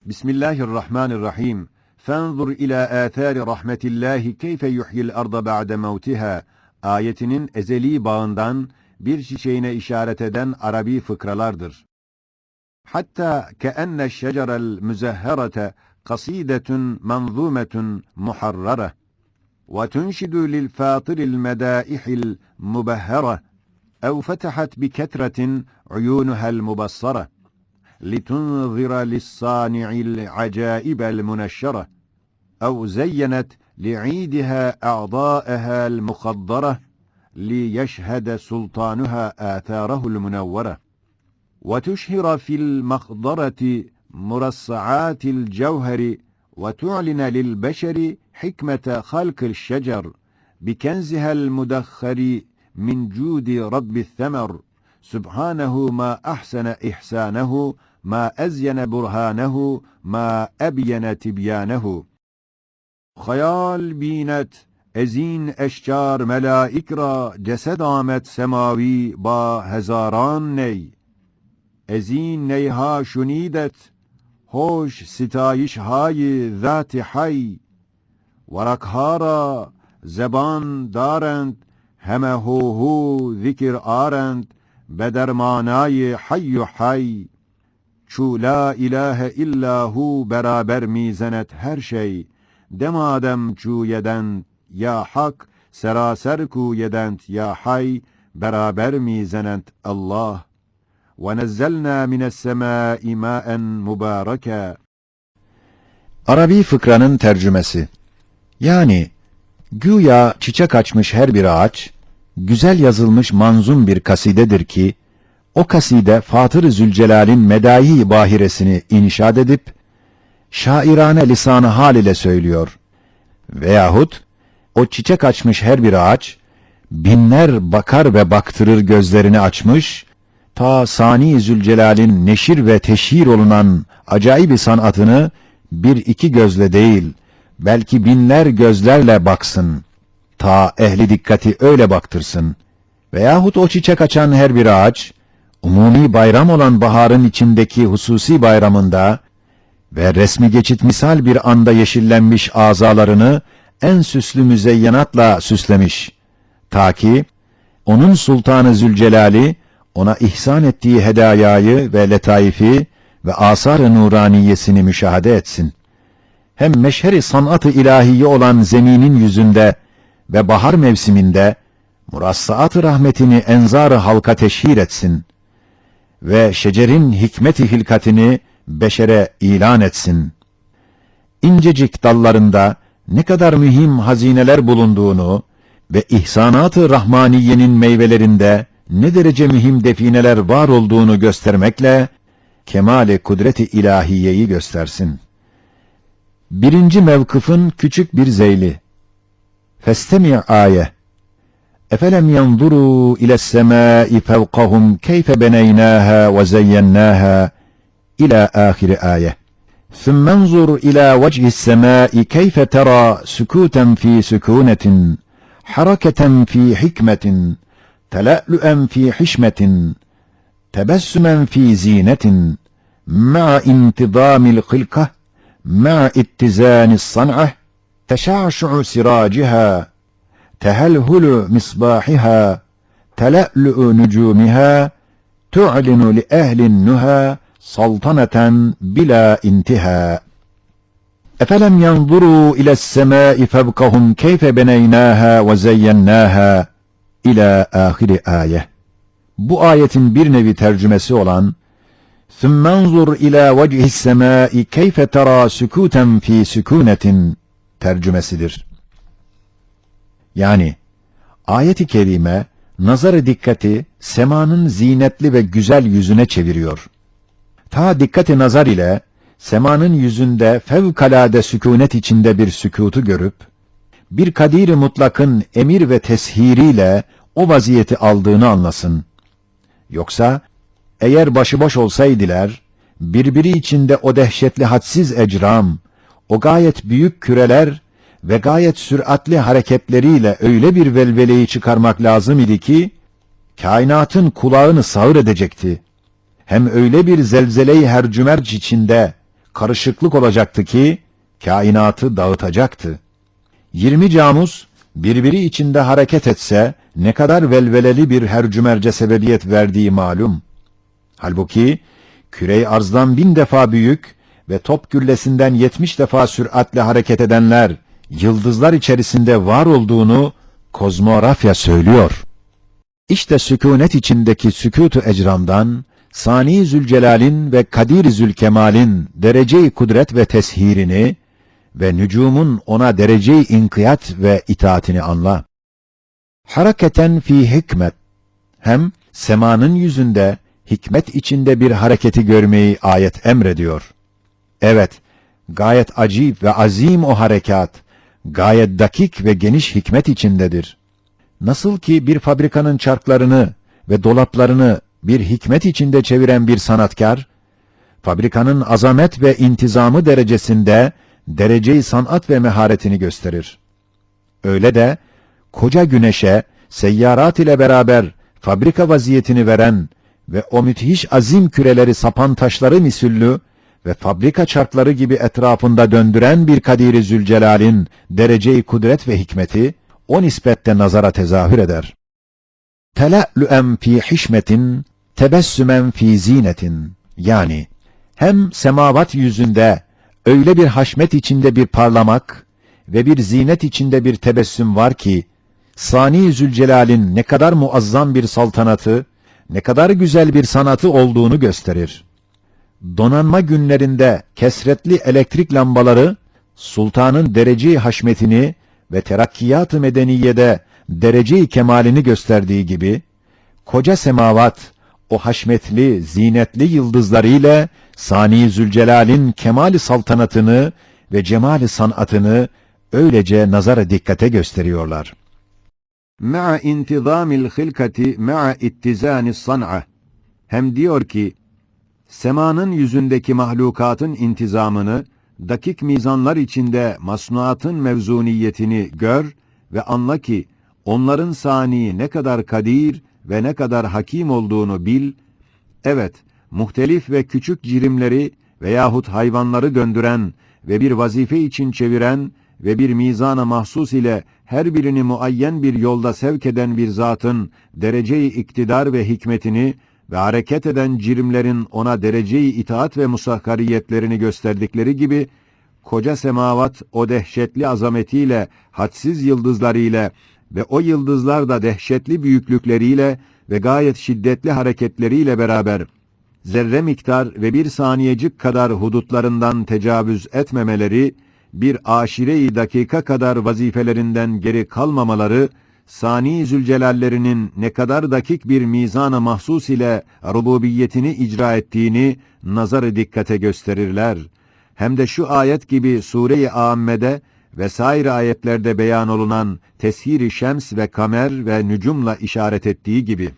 Bismillahirrahmanirrahim. Fenzur ila athari rahmetillahi keyfe yuhyil arda ba'de mevtiha ayetinin ezeli bağından bir çiçeğine işaret eden Arabi fıkralardır. Hatta keenne şecerel müzehherete kasidetun manzumetun muharrara ve tunşidu lil fatiril medaihil mubahhara ev fetahat bi ketretin uyunuhel mubassara لِتُنْذِرَ لِلصَّانِعِ الْعَجَائِبَ الْمُنَشَّرَةِ اَوْ زَيَّنَتْ لِعِيدِهَا اَعْضَاءَهَا الْمُخَضَّرَةِ لِيَشْهَدَ سُلْطَانُهَا آثَارَهُ الْمُنَوَّرَةِ وَتُشْهِرَ فِي الْمَخْضَرَةِ مُرَصَّعَاتِ الْجَوْهَرِ وَتُعْلِنَ لِلْبَشَرِ حِكْمَةَ خَلْقِ الشَّجَرِ بِكَنْزِهَا الْمُدَخَّرِ مِنْ جُودِ رَبِّ الثَّمَرِ Sübhanehu ma ahsene ihsanehu, ma ezyene burhanehu, ma ebyene tibyanehu. Hayal binet, ezin eşcar melaik ra, cesed amet semavi ba hezaran ney. Ezin neyha şunidet, hoş sitayiş hayi zat-i hay. Varakhara zeban darend, heme hu zikir arend, bedermanayı hayyu hay. Çu la ilahe illahu beraber mizenet her şey. Demadem çu yedent ya hak, seraser ku yedent ya hay, beraber mizenent Allah. Ve nezzelna mines semâi mâen mübâreke. Arabi fıkranın tercümesi. Yani güya çiçek açmış her bir ağaç, güzel yazılmış manzum bir kasidedir ki, o kaside Fatır-ı Zülcelal'in medâhi bahiresini inşad edip, şairane lisan-ı hal ile söylüyor. Veyahut, o çiçek açmış her bir ağaç, binler bakar ve baktırır gözlerini açmış, ta Sani Zülcelal'in neşir ve teşhir olunan acayip sanatını bir iki gözle değil, belki binler gözlerle baksın. Ta ehli dikkati öyle baktırsın. Veyahut o çiçek açan her bir ağaç, umumi bayram olan baharın içindeki hususi bayramında ve resmi geçit misal bir anda yeşillenmiş azalarını en süslü müzeyyenatla süslemiş. Ta ki, onun Sultanı Zülcelal'i, ona ihsan ettiği hedayayı ve letaifi ve asar-ı nuraniyesini müşahede etsin. Hem meşheri sanat-ı ilahiye olan zeminin yüzünde ve bahar mevsiminde murassaat-ı rahmetini enzar-ı halka teşhir etsin ve şecerin hikmet-i hilkatini beşere ilan etsin. İncecik dallarında ne kadar mühim hazineler bulunduğunu ve ihsanat-ı rahmaniyenin meyvelerinde ne derece mühim defineler var olduğunu göstermekle kemal-i kudret-i ilahiyeyi göstersin. Birinci mevkıfın küçük bir zeyli. فَاسْتَمِعْ آيَةً اَفَلَمْ يَنْظُرُوا إِلَى السَّمَاءِ فَوْقَهُمْ كَيْفَ بَنَيْنَاهَا وَزَيَّنَّاهَا إِلَى آخِرِ آيَةٍ ثُمَّ انْظُرْ إِلَى وَجْهِ السَّمَاءِ كَيْفَ تَرَى سُكُوتًا فِي سُكُونَةٍ حَرَكَةً فِي حِكْمَةٍ تَلَأْلُؤًا فِي حِشْمَةٍ تَبَسُّمًا فِي زِينَةٍ مَعَ انْتِظَامِ الْخِلْقَةِ مَعَ اتِّزَانِ الصَّنْعَةِ تشعشع سراجها تهلهل مصباحها تلألؤ نجومها تعلن لأهل النهى سلطنة بلا انتهاء أفلم ينظروا إلى السماء فوقهم كيف بنيناها وزيناها إلى آخر آية. Bu ayetin bir nevi tercümesi olan ثُمَّ انظُرْ إِلَى وَجْهِ السَّمَاءِ كَيْفَ تَرَى سُكُوتًا فِي سُكُونَةٍ tercümesidir. Yani ayet-i kerime nazar-ı dikkati semanın zinetli ve güzel yüzüne çeviriyor. Ta dikkat-i nazar ile semanın yüzünde fevkalade sükûnet içinde bir sükutu görüp bir kadir-i mutlakın emir ve teshiriyle o vaziyeti aldığını anlasın. Yoksa eğer başıboş olsaydılar, birbiri içinde o dehşetli hadsiz ecram, o gayet büyük küreler ve gayet süratli hareketleriyle öyle bir velveleyi çıkarmak lazım idi ki, kainatın kulağını sağır edecekti. Hem öyle bir zelzele-i hercümerc içinde, karışıklık olacaktı ki, kainatı dağıtacaktı. 20 camuz, birbiri içinde hareket etse, ne kadar velveleli bir hercümerce sebebiyet verdiği malum. Halbuki, küre-i arzdan 1000 defa büyük ve top güllesinden 70 defa süratle hareket edenler, yıldızlar içerisinde var olduğunu kozmografya söylüyor. İşte sükûnet içindeki sükût-u ecramdan, Sani Zülcelal'in ve Kadir Zülkemal'in derece-i kudret ve teshirini ve nücumun ona derece-i inkiyat ve itaatini anla. Hareketen fi hikmet, hem semanın yüzünde, hikmet içinde bir hareketi görmeyi ayet emrediyor. Evet, gayet acip ve azim o harekat, gayet dakik ve geniş hikmet içindedir. Nasıl ki bir fabrikanın çarklarını ve dolaplarını bir hikmet içinde çeviren bir sanatkar, fabrikanın azamet ve intizamı derecesinde dereceyi sanat ve meharetini gösterir. Öyle de koca güneşe seyyarat ile beraber fabrika vaziyetini veren ve o müthiş azim küreleri sapan taşları misüllü ve fabrika çarkları gibi etrafında döndüren bir Kadir-i Zülcelal'in derece-i kudret ve hikmeti o nispette nazara tezahür eder. Tele'lü'en fî hişmetin, tebessümen fî zînetin. Yani hem semavat yüzünde öyle bir haşmet içinde bir parlamak ve bir zinet içinde bir tebessüm var ki, Sani Zülcelal'in ne kadar muazzam bir saltanatı, ne kadar güzel bir sanatı olduğunu gösterir. Donanma günlerinde kesretli elektrik lambaları, sultanın derece-i haşmetini ve terakkiyat-ı medeniyede derece-i kemalini gösterdiği gibi, koca semavat, o haşmetli, zinetli yıldızlarıyla Sani Zülcelal'in kemal-i saltanatını ve cemal-i sanatını öylece nazara dikkate gösteriyorlar. Ma'a intizamil hılkati ma'a ittizânis san'a. Hem diyor ki, semanın yüzündeki mahlukatın intizamını, dakik mizanlar içinde masnuatın mevzuniyetini gör ve anla ki, onların sani ne kadar kadir ve ne kadar hakim olduğunu bil. Evet, muhtelif ve küçük cirimleri veyahut hayvanları döndüren ve bir vazife için çeviren ve bir mizana mahsus ile her birini muayyen bir yolda sevk eden bir zatın derece-i iktidar ve hikmetini ve hareket eden cirimlerin ona derece-i itaat ve musakkariyetlerini gösterdikleri gibi, koca semavat o dehşetli azametiyle, hadsiz yıldızlarıyla ve o yıldızlar da dehşetli büyüklükleriyle ve gayet şiddetli hareketleriyle beraber, zerre miktar ve bir saniyecik kadar hudutlarından tecavüz etmemeleri, bir aşire-i dakika kadar vazifelerinden geri kalmamaları, Sani Zülcelallerinin ne kadar dakik bir mizan-ı mahsus ile rububiyetini icra ettiğini nazar-ı dikkate gösterirler. Hem de şu ayet gibi Sure-i Âmme'de vesaire ayetlerde beyan olunan teshir-i şems ve kamer ve nücumla işaret ettiği gibi.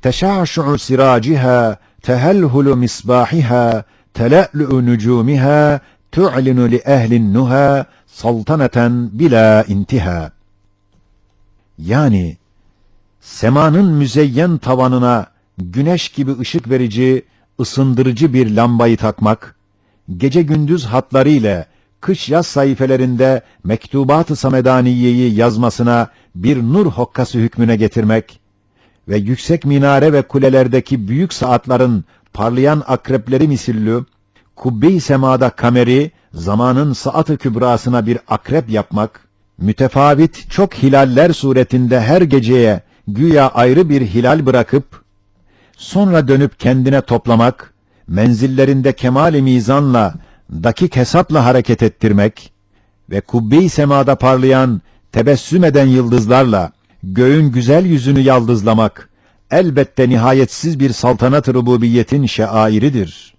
Teşâşu'u sirâciha, tehellhulu misbâhiha, tele'lü'ü nücûmiha, tu'linu li ehlin nuha, saltaneten bila intiha. Yani, semanın müzeyyen tavanına güneş gibi ışık verici, ısındırıcı bir lambayı takmak, gece gündüz hatlarıyla kış yaz sayfelerinde mektubat-ı samedaniyeyi yazmasına bir nur hokkası hükmüne getirmek ve yüksek minare ve kulelerdeki büyük saatlerin parlayan akrepleri misillü, kubbe-i semada kameri, zamanın saat-ı kübrasına bir akrep yapmak, mütefavit çok hilaller suretinde her geceye güya ayrı bir hilal bırakıp, sonra dönüp kendine toplamak, menzillerinde kemal-i mizanla, dakik hesapla hareket ettirmek ve kubbe-i semada parlayan, tebessüm eden yıldızlarla, göğün güzel yüzünü yaldızlamak, elbette nihayetsiz bir saltanat-ı rububiyetin şairidir.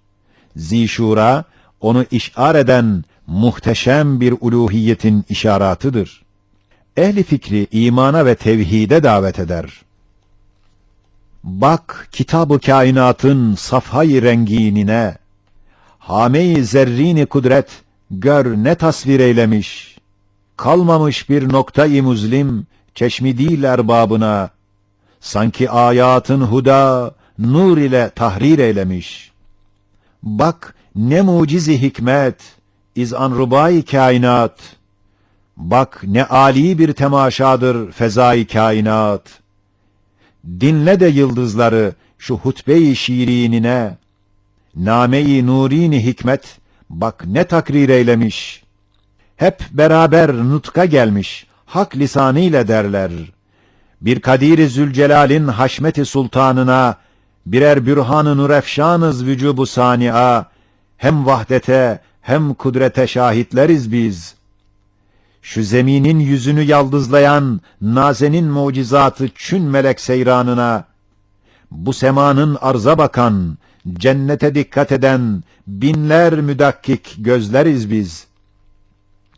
Zişura, onu işar eden muhteşem bir uluhiyetin işaratıdır. Ehli fikri imana ve tevhide davet eder. Bak kitab-ı kainatın safhay-ı renginine, hame-i zerrini kudret gör ne tasvir eylemiş. Kalmamış bir nokta-i muzlim çeşmi değil erbabına, sanki ayatın huda nur ile tahrir eylemiş. Bak ne mucizi hikmet, izan rubai kainat. Bak ne âli bir temaşadır fezai kainat. Dinle de yıldızları şu hutbe-i şiirinine, name-i nurini hikmet, bak ne takrir eylemiş. Hep beraber nutka gelmiş, hak lisanıyla derler. Bir Kadir-i Zülcelal'in haşmeti sultanına, birer bürhan-ı nurefşanız vücubu sani'a, hem vahdete hem kudrete şahitleriz biz. Şu zeminin yüzünü yaldızlayan nazenin mucizatı çün melek seyranına, bu semanın arza bakan, cennete dikkat eden binler müdakkik gözleriz biz.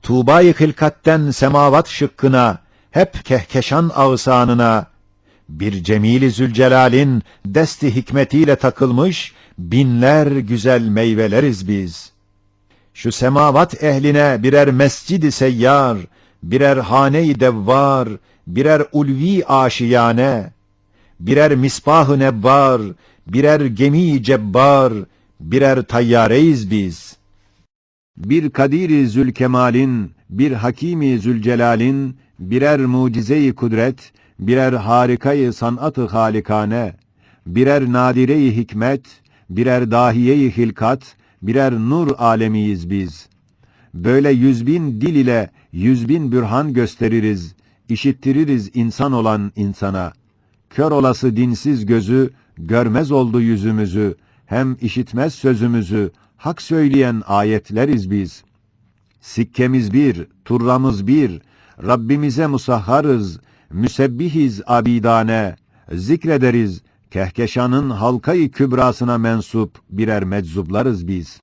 Tuğba-i hilkatten semavat şıkkına, hep kehkeşan ağısanına, bir Cemil-i Zülcelal'in desti hikmetiyle takılmış binler güzel meyveleriz biz. Şu semavat ehline birer mescid-i seyyar, birer hane-i devvar, birer ulvi aşiyane, birer misbah-ı nebbar, birer gemi-i cebbar, birer tayyareyiz biz. Bir Kadir-i Zülkemal'in, bir Hakim-i Zülcelal'in, birer mucize-i kudret, birer harikayı sanat-ı halikane, birer nadire-i hikmet, birer dahiye-i hilkat, birer nur alemiyiz biz. Böyle 100.000 dil ile 100.000 bürhan gösteririz, işittiririz insan olan insana. Kör olası dinsiz gözü, görmez oldu yüzümüzü, hem işitmez sözümüzü, hak söyleyen ayetleriz biz. Sikkemiz bir, turramız bir, Rabbimize musahharız, müsebbihiz abidane, zikrederiz, kehkeşanın halkayı kübrasına mensup birer meczublarız biz.